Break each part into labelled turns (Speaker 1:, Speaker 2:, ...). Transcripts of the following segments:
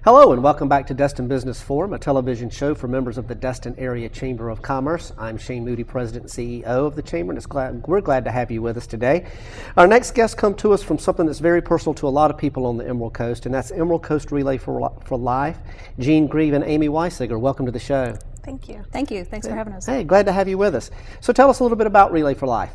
Speaker 1: Hello and welcome back to Destin Business Forum, a television show for members of the Destin Area Chamber of Commerce. I'm Shane Moody, President and CEO of the Chamber, and we're glad to have you with us today. Our next guest comes to us from something that's very personal to a lot of people on the Emerald Coast, and that's Emerald Coast Relay for Life. Jean Grieve and Amy Weisiger, welcome to the show.
Speaker 2: Thank you.
Speaker 3: Thank you. Thanks for having us.
Speaker 1: Hey, glad to have you with us. So tell us a little bit about Relay for Life.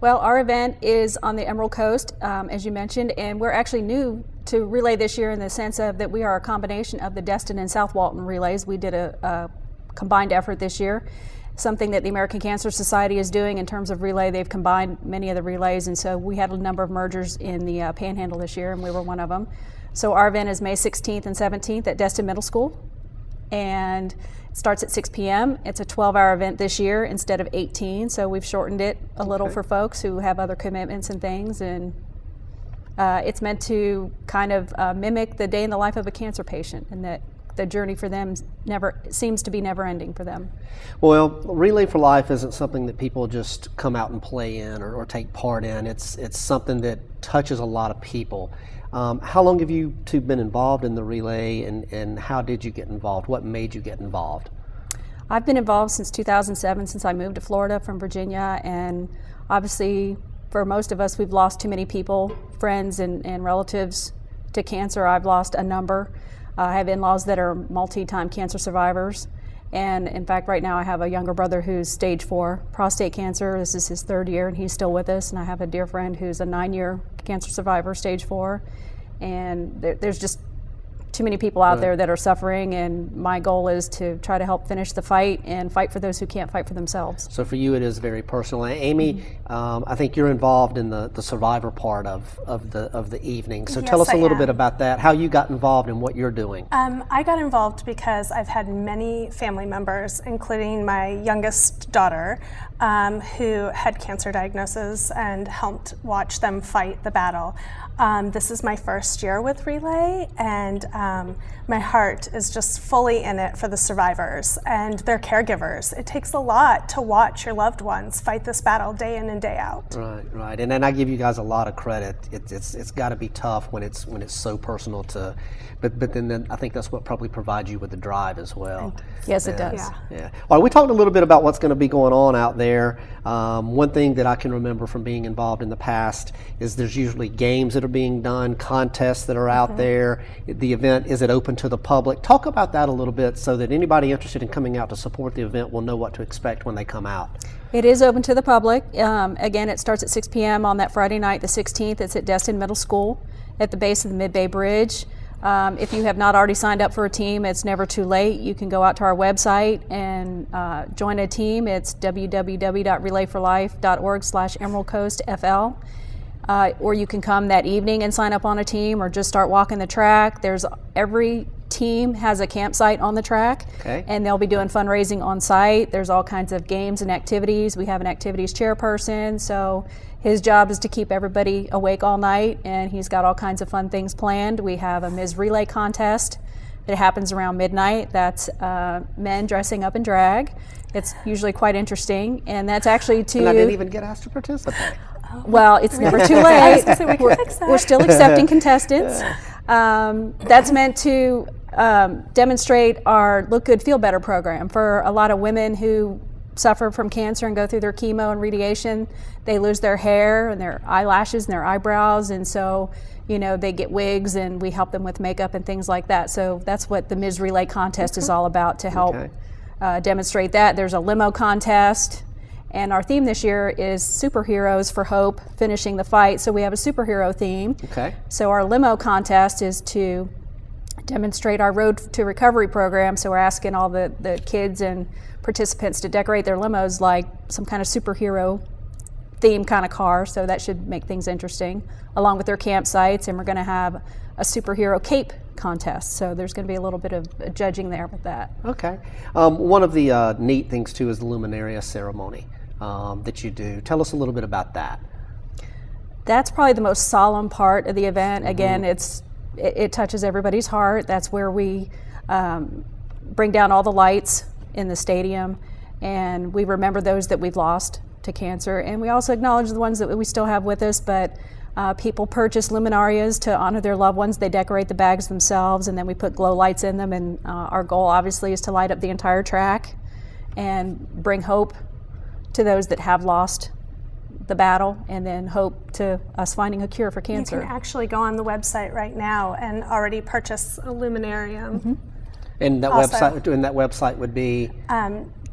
Speaker 3: Well, our event is on the Emerald Coast, as you mentioned, and we're actually new to Relay this year in the sense of that we are a combination of the Destin and South Walton relays. We did a combined effort this year, something that the American Cancer Society is doing in terms of relay. They've combined many of the relays, and so we had a number of mergers in the Panhandle this year, and we were one of them. So our event is May 16th and 17th at Destin Middle School, and it starts at 6 p.m. It's a 12-hour event this year instead of 18, so we've shortened it a little for folks who have other commitments and things, and it's meant to kind of mimic the day in the life of a cancer patient, and that the journey for them seems to be never ending for them.
Speaker 1: Well, Relay for Life isn't something that people just come out and play in or take part in. It's something that touches a lot of people. How long have you two been involved in the relay, and how did you get involved? What made you get involved?
Speaker 3: I've been involved since 2007, since I moved to Florida from Virginia, and obviously for most of us, we've lost too many people, friends and relatives to cancer. I've lost a number. I have in-laws that are multi-time cancer survivors. And in fact, right now I have a younger brother who's stage 4 prostate cancer. This is his 3rd year and he's still with us. And I have a dear friend who's a 9-year cancer survivor, stage 4. And there's just too many people out there that are suffering, and my goal is to try to help finish the fight and fight for those who can't fight for themselves.
Speaker 1: So for you it is very personal. Amy, I think you're involved in the survivor part of the evening. So
Speaker 2: Yes,
Speaker 1: tell us a little
Speaker 2: I
Speaker 1: bit
Speaker 2: am.
Speaker 1: about that, how you got involved and what you're doing.
Speaker 2: I got involved because I've had many family members, including my youngest daughter, who had cancer diagnosis, and helped watch them fight the battle. This is my first year with Relay, and my heart is just fully in it for the survivors and their caregivers. It takes a lot to watch your loved ones fight this battle day in and day out.
Speaker 1: Right. And then I give you guys a lot of credit. It's got to be tough when it's so personal but then I think that's what probably provides you with the drive as well.
Speaker 3: Yes, it does.
Speaker 1: Yeah. All right, we talked a little bit about what's going to be going on out there. One thing that I can remember from being involved in the past is there's usually games that are being done, contests that are out there. The event, is it open to the public? Talk about that a little bit so that anybody interested in coming out to support the event will know what to expect when they come out.
Speaker 3: It is open to the public. Again, it starts at 6 p.m. on that Friday night, the 16th. It's at Destin Middle School at the base of the Mid-Bay Bridge. If you have not already signed up for a team, it's never too late. You can go out to our website and join a team. It's www.relayforlife.org/EmeraldCoastFL. Or you can come that evening and sign up on a team, or just start walking the track. Every team has a campsite on the track, and they'll be doing fundraising on site. There's all kinds of games and activities. We have an activities chairperson, so his job is to keep everybody awake all night, and he's got all kinds of fun things planned. We have a Ms. Relay contest that happens around midnight. That's men dressing up in drag. It's usually quite interesting, and that's actually to...
Speaker 1: And I didn't even get asked to participate.
Speaker 3: Well, it's never too late. We're still accepting contestants. That's meant to demonstrate our Look Good, Feel Better program for a lot of women who suffer from cancer and go through their chemo and radiation. They lose their hair and their eyelashes and their eyebrows, and so they get wigs, and we help them with makeup and things like that. So that's what the Ms. Relay contest is all about, to help demonstrate that. There's a limo contest. And our theme this year is Superheroes for Hope, Finishing the Fight. So we have a superhero theme. So our limo contest is to demonstrate our Road to Recovery program. So we're asking all the kids and participants to decorate their limos like some kind of superhero theme kind of car. So that should make things interesting, along with their campsites. And we're going to have a superhero cape contest. So there's going to be a little bit of judging there with that.
Speaker 1: One of the neat things too is the Luminaria ceremony that you do. Tell us a little bit about that.
Speaker 3: That's probably the most solemn part of the event. Again, it touches everybody's heart. That's where we bring down all the lights in the stadium, and we remember those that we've lost to cancer, and we also acknowledge the ones that we still have with us, but People purchase luminarias to honor their loved ones. They decorate the bags themselves, and then we put glow lights in them. And our goal, obviously, is to light up the entire track and bring hope to those that have lost the battle, and then hope to us finding a cure for cancer.
Speaker 2: You can actually go on the website right now and already purchase a luminarium.
Speaker 3: Mm-hmm.
Speaker 1: And that website would be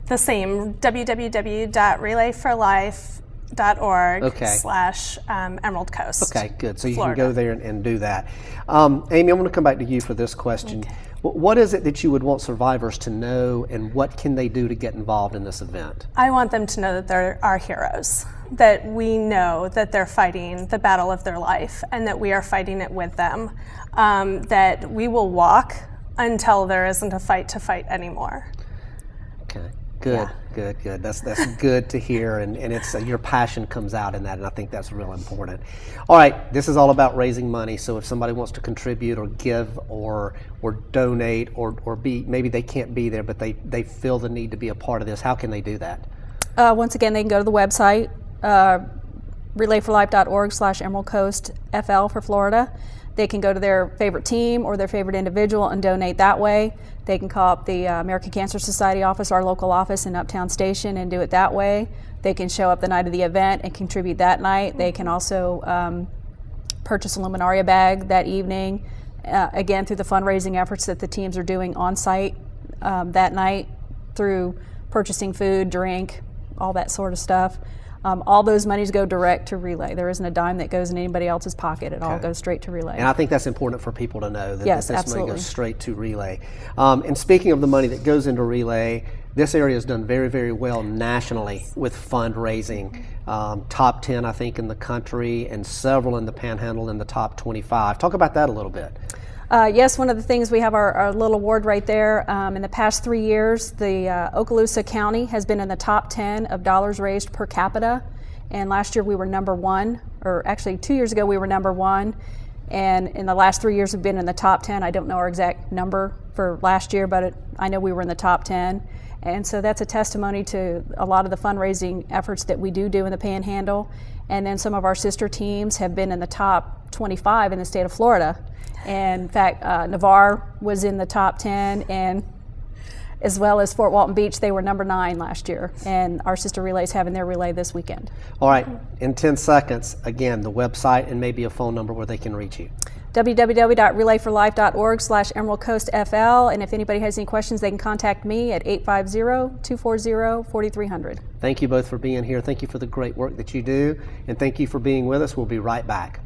Speaker 2: the same, www.relayforlife.org/Emerald Coast.
Speaker 1: Okay, good. So you
Speaker 2: Florida.
Speaker 1: can go there and do that. Amy, I want to come back to you for this question.
Speaker 2: Okay.
Speaker 1: What is it that you would want survivors to know, and what can they do to get involved in this event?
Speaker 2: I want them to know that they're our heroes, that we know that they're fighting the battle of their life, and that we are fighting it with them, that we will walk until there isn't a fight to fight anymore.
Speaker 1: Okay, good. That's good to hear, and it's your passion comes out in that, and I think that's real important. All right, this is all about raising money. So if somebody wants to contribute or give or donate or be, maybe they can't be there, but they feel the need to be a part of this, how can they do that?
Speaker 3: Once again, they can go to the website, relayforlife.org/Emerald Coast FL for Florida. They can go to their favorite team or their favorite individual and donate that way. They can call up the American Cancer Society office, our local office in Uptown Station, and do it that way. They can show up the night of the event and contribute that night. They can also purchase a luminaria bag that evening, again, through the fundraising efforts that the teams are doing on site that night, through purchasing food, drink, all that sort of stuff. All those monies go direct to Relay. There isn't a dime that goes in anybody else's pocket. It all goes straight to Relay.
Speaker 1: And I think that's important for people to know, that
Speaker 3: Yes,
Speaker 1: this
Speaker 3: absolutely.
Speaker 1: money goes straight to Relay. And speaking of the money that goes into Relay, this area has done very, very well nationally with fundraising. Top 10, I think, in the country, and several in the Panhandle in the top 25. Talk about that a little bit.
Speaker 3: Yes, one of the things, we have our little award right there. In the past 3 years, the Okaloosa County has been in the top 10 of dollars raised per capita. And last year we were number one, or actually 2 years ago we were number one. And in the last 3 years we've been in the top 10. I don't know our exact number for last year, but I know we were in the top 10. And so that's a testimony to a lot of the fundraising efforts that we do in the Panhandle. And then some of our sister teams have been in the top 25 in the state of Florida. And in fact, Navarre was in the top 10, and as well as Fort Walton Beach, they were number 9 last year. And our sister relays having their relay this weekend.
Speaker 1: All right, in 10 seconds, again, the website and maybe a phone number where they can reach you.
Speaker 3: www.relayforlife.org/Emerald Coast FL. And if anybody has any questions, they can contact me at 850-240-4300.
Speaker 1: Thank you both for being here. Thank you for the great work that you do, and thank you for being with us. We'll be right back.